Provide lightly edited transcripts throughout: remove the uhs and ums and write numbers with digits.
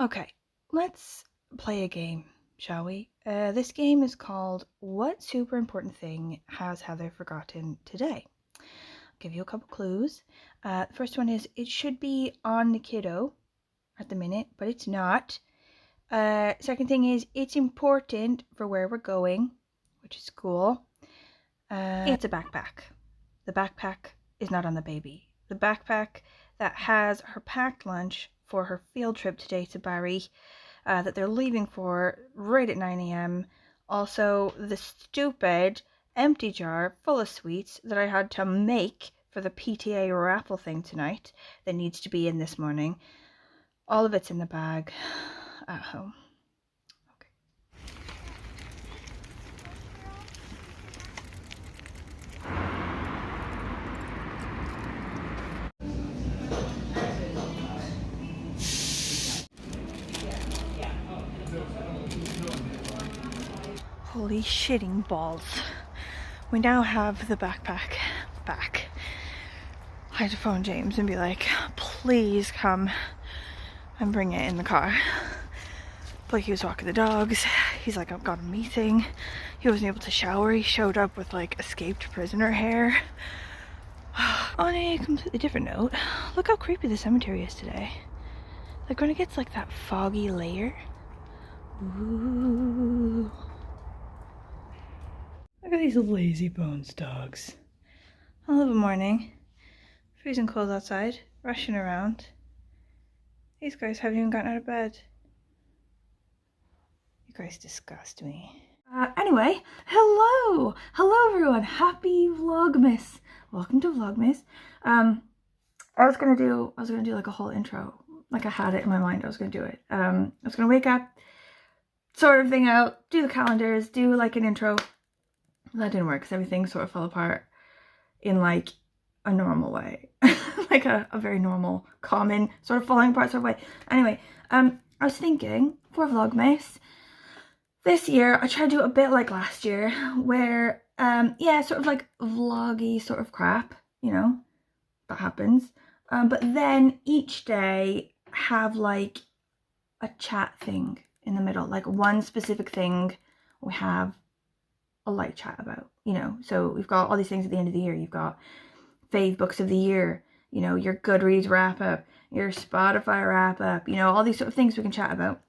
Okay, let's play a game, shall we? This game is called What Super Important Thing Has Heather Forgotten Today? I'll give you a couple clues. The first one is it should be on the kiddo at the minute, but it's not. Second thing is it's important for where we're going, which is school. It's a backpack. The backpack is not on the baby. The backpack that has her packed lunch for her field trip today to Barry, that they're leaving for right at 9 a.m. Also, the stupid empty jar full of sweets that I had to make for the PTA raffle thing tonight that needs to be in this morning. All of it's in the bag at home. Holy shitting balls. We now have the backpack back. I had to phone James and be like, please come and bring it in the car. But he was walking the dogs. He's like, I've got a meeting. He wasn't able to shower. He showed up with like escaped prisoner hair. On a completely different note, look how creepy the cemetery is today. Like when it gets like that foggy layer. Ooh. Look at these lazy bones dogs. All of a morning, freezing cold outside, rushing around. These guys haven't even gotten out of bed. You guys disgust me. Anyway, hello everyone. Happy Vlogmas. Welcome to Vlogmas. I was gonna do like a whole intro. Like I had it in my mind. I was gonna do it. I was gonna wake up, sort everything out, do the calendars, do like an intro. That didn't work because everything sort of fell apart in like a normal way. Like a very normal, common, sort of falling apart sort of way. Anyway, I was thinking for Vlogmas, this year I tried to do a bit like last year where, yeah, sort of like vloggy sort of crap, you know, that happens. But then each day have like a chat thing in the middle, like one specific thing we have a light chat about, you know. So we've got all these things at the end of the year. You've got fave books of the year, you know, your Goodreads wrap up, your Spotify wrap up, you know, all these sort of things we can chat about.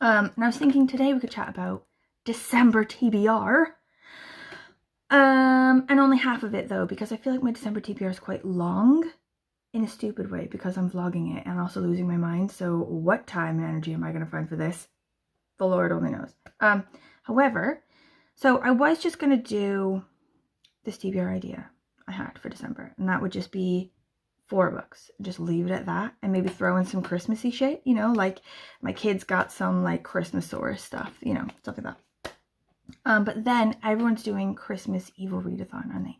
And I was thinking today we could chat about December TBR. And only half of it though, because I feel like my December TBR is quite long in a stupid way because I'm vlogging it and also losing my mind. So what time and energy am I going to find for this? The Lord only knows. However, so I was just going to do this TBR idea I had for December, and that would just be 4 books. Just leave it at that and maybe throw in some Christmassy shit, you know, like my kids got some like Christmasaurus stuff, you know, stuff like that. But then everyone's doing Christmas Evil Readathon, aren't they?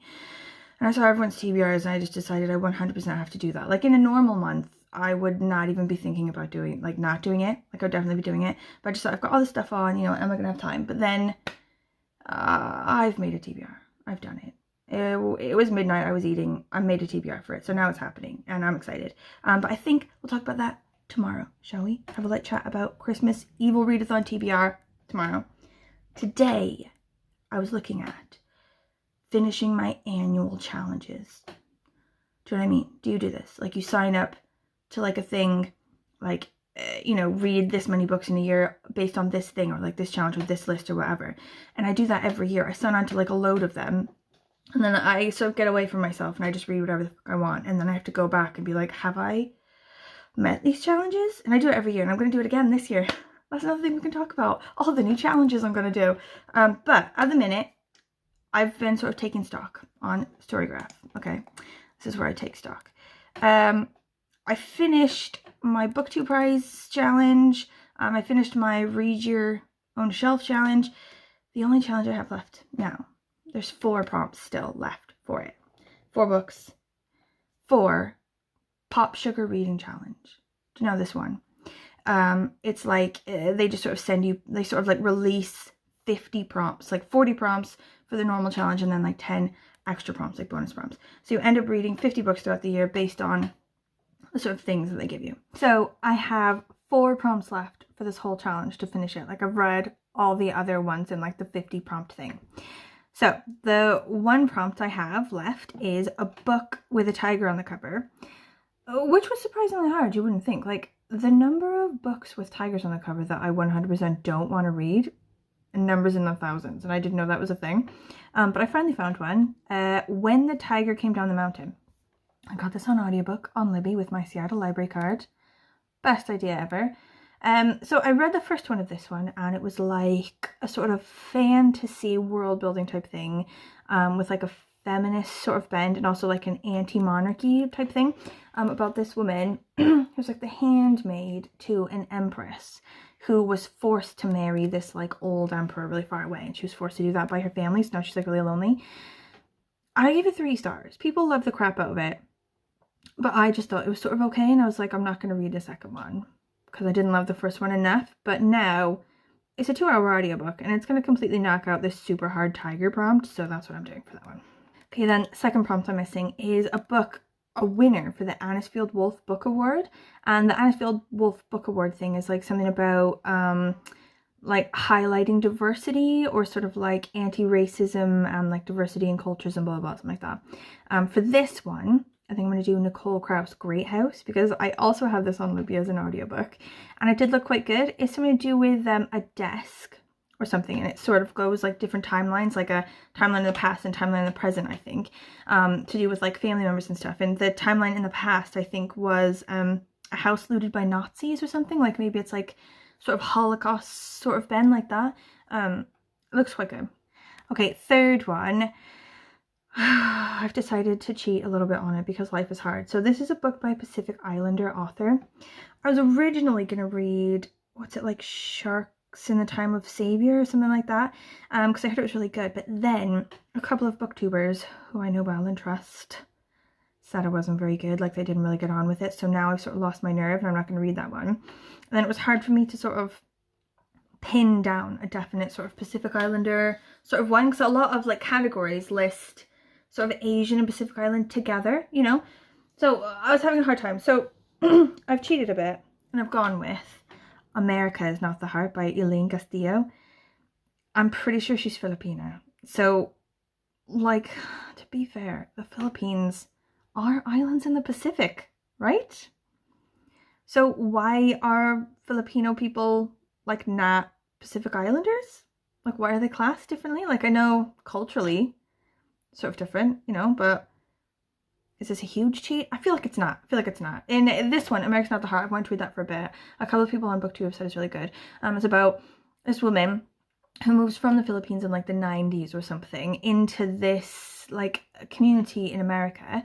And I saw everyone's TBRs and I just decided I 100% have to do that. Like in a normal month, I would not even be thinking about doing, like not doing it. Like I would definitely be doing it. But I just thought I've got all this stuff on, you know, am I going to have time? But then I've made a TBR. I've done it. It was midnight. I was eating. I made a TBR for it. So now it's happening and I'm excited. But I think we'll talk about that tomorrow, shall we? Have a light chat about Christmas Evil Readathon TBR tomorrow. Today, I was looking at finishing my annual challenges. Do you know what I mean? Do you do this? Like you sign up to like a thing, like, you know, read this many books in a year based on this thing or like this challenge with this list or whatever. And I do that every year. I sign on to like a load of them. And then I sort of get away from myself and I just read whatever the fuck I want. And then I have to go back and be like, have I met these challenges? And I do it every year and I'm going to do it again this year. That's another thing we can talk about. All the new challenges I'm going to do. But at the minute, I've been sort of taking stock on Storygraph. Okay. This is where I take stock. I finished my BookTube Prize challenge. I finished my Read Your Own Shelf challenge. The only challenge I have left now, there's 4 prompts still left for it. 4 books. 4 Pop Sugar Reading Challenge. Do you know this one? It's like they just sort of send you, they sort of like release 50 prompts, like 40 prompts for the normal challenge and then like 10 extra prompts, like bonus prompts. So you end up reading 50 books throughout the year based on the sort of things that they give you. So I have 4 prompts left for this whole challenge to finish it. Like, I've read all the other ones in like the 50 prompt thing. So the one prompt I have left is a book with a tiger on the cover, which was surprisingly hard. You wouldn't think. Like, the number of books with tigers on the cover that I 100% don't want to read, numbers in the thousands, and I didn't know that was a thing. But I finally found one. When the Tiger Came Down the Mountain. I got this on audiobook on Libby with my Seattle library card. Best idea ever. So I read the first one of this one, and it was like a sort of fantasy world building type thing, with like a feminist sort of bend and also like an anti-monarchy type thing, about this woman who's like the handmaid to an empress who was forced to marry this like old emperor really far away, and she was forced to do that by her family, so now she's like really lonely. I gave it 3 stars. People love the crap out of it, but I just thought it was sort of okay, and I was like, I'm not going to read the second one because I didn't love the first one enough. But now it's a 2-hour audiobook, and it's going to completely knock out this super hard tiger prompt, so that's what I'm doing for that one. Okay, then second prompt I'm missing is a book, a winner for the Anisfield Wolf Book Award. And the Anisfield Wolf Book Award thing is like something about like highlighting diversity, or sort of like anti-racism and like diversity in cultures and blah blah, something like that. For this one, I think I'm going to do Nicole Krauss Great House, because I also have this on Libby as an audiobook, and it did look quite good. It's something to do with a desk or something, and it sort of goes like different timelines, like a timeline in the past and timeline in the present, I think, to do with like family members and stuff. And the timeline in the past, I think, was a house looted by Nazis or something, like maybe it's like sort of Holocaust sort of bend like that. It looks quite good. Okay, third one. I've decided to cheat a little bit on it because life is hard. So this is a book by a Pacific Islander author. I was originally going to read, what's it, like Sharks in the Time of Savior or something like that, because I heard it was really good. But then a couple of booktubers who I know well and trust said it wasn't very good, like they didn't really get on with it. So now I've sort of lost my nerve and I'm not going to read that one. And then it was hard for me to sort of pin down a definite sort of Pacific Islander sort of one, because a lot of like categories list sort of Asian and Pacific Island together, you know. So I was having a hard time. So I've cheated a bit and I've gone with America Is Not the Heart by Elaine Castillo. I'm pretty sure she's Filipino. So, like, to be fair, the Philippines are islands in the Pacific, right? So why are Filipino people like not Pacific Islanders? Like, why are they classed differently? Like, I know culturally sort of different, you know, but is this a huge cheat? I feel like it's not. I feel like it's not. In this one, America's Not the Heart, I want to read that for a bit. A couple of people on BookTube have said it's really good. It's about this woman who moves from the Philippines in like the 90s or something into this like community in America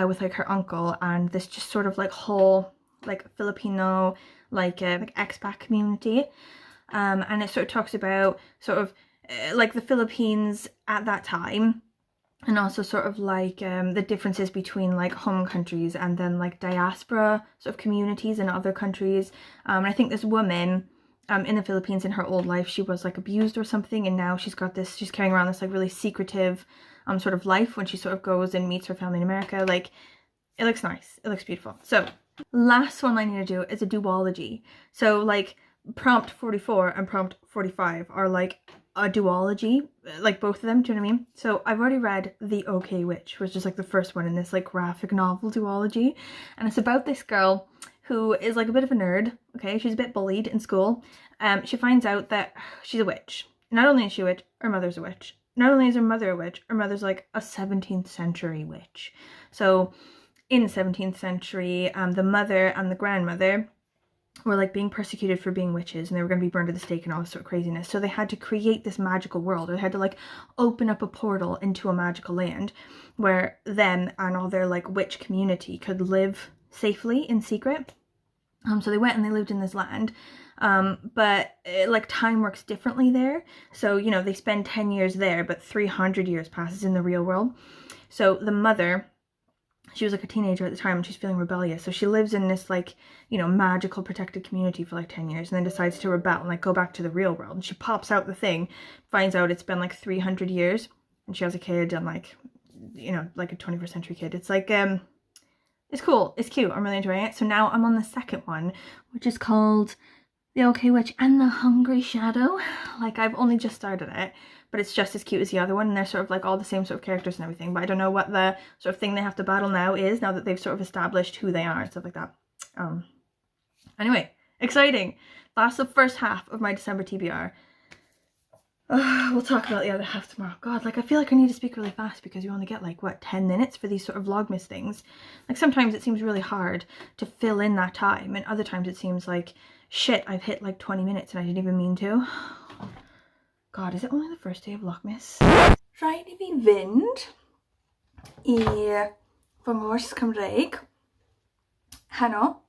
with like her uncle, and this just sort of like whole like Filipino like expat community, and it sort of talks about sort of like the Philippines at that time, and also sort of like the differences between like home countries and then like diaspora sort of communities in other countries. And I think this woman in the Philippines, in her old life, she was like abused or something, and now she's got this, she's carrying around this like really secretive sort of life when she sort of goes and meets her family in America. Like, it looks nice, it looks beautiful. So last one I need to do is a duology. So like prompt 44 and prompt 45 are like a duology, like both of them, do you know what I mean? So I've already read The OK Witch, which is like the first one in this like graphic novel duology, and it's about this girl who is like a bit of a nerd, okay? She's a bit bullied in school. She finds out that she's a witch. Not only is she a witch, her mother's a witch. Not only is her mother a witch, her mother's like a 17th century witch. So in the 17th century, the mother and the grandmother were like being persecuted for being witches, and they were going to be burned at the stake and all this sort of craziness. So they had to create this magical world. They had to like open up a portal into a magical land where them and all their like witch community could live safely in secret. So they went and they lived in this land, but like time works differently there. So, you know, they spend 10 years there, but 300 years passes in the real world. So the mother, she was like a teenager at the time and she's feeling rebellious. So she lives in this like, you know, magical protected community for like 10 years and then decides to rebel and like go back to the real world. And she pops out the thing, finds out it's been like 300 years and she has a kid and like, you know, like a 21st century kid. It's like, It's cool. It's cute. I'm really enjoying it. So now I'm on the second one, which is called The OK Witch and the Hungry Shadow. Like, I've only just started it, but it's just as cute as the other one, and they're sort of like all the same sort of characters and everything, but I don't know what the sort of thing they have to battle now is, now that they've sort of established who they are and stuff like that. Anyway, exciting. That's the first half of my December TBR. We'll talk about the other half tomorrow. God, like, I feel like I need to speak really fast because you only get like, what, 10 minutes for these sort of Vlogmas things. Like, sometimes it seems really hard to fill in that time, and other times it seems like, shit, I've hit like 20 minutes and I didn't even mean to. God, is it only the first day of Vlogmas? Rhaid I fi fynd I fy ngwrs Cymreig heno.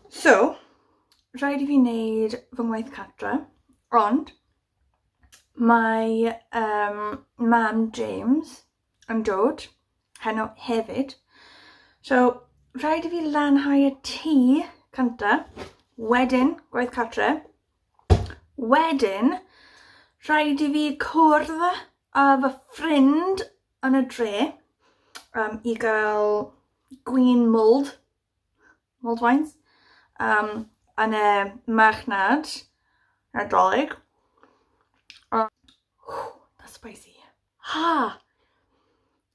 So, rhaid I fi wneud fy ngwaith cartre, ond mae mam James yn dod heno hefyd. So, rhaid I fi lanhau y tŷ cynta, wedyn gwaith cartre, wedyn rhaid I fi cwrdd â fy ffrind yn y dre I gael gwin mulled wines yn y marchnad Nadolig. That's spicy. Ha!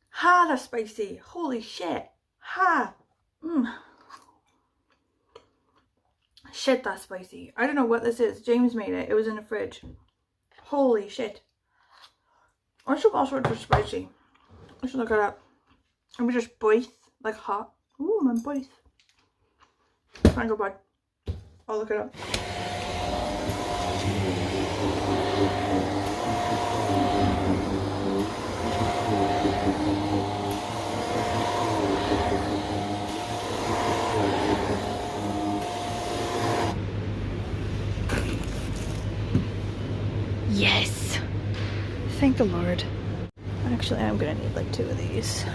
Ha, that's spicy. Holy shit. Ha! Shit, that's spicy. I don't know what this is. James made it. It was in the fridge. Holy shit. I should also just spicy. I should look it up. I'm just boith, like hot. Ooh, I'm boith. Thank God, bud. I'll look it up. Yes! Thank the Lord. Actually, I'm gonna need like 2 of these.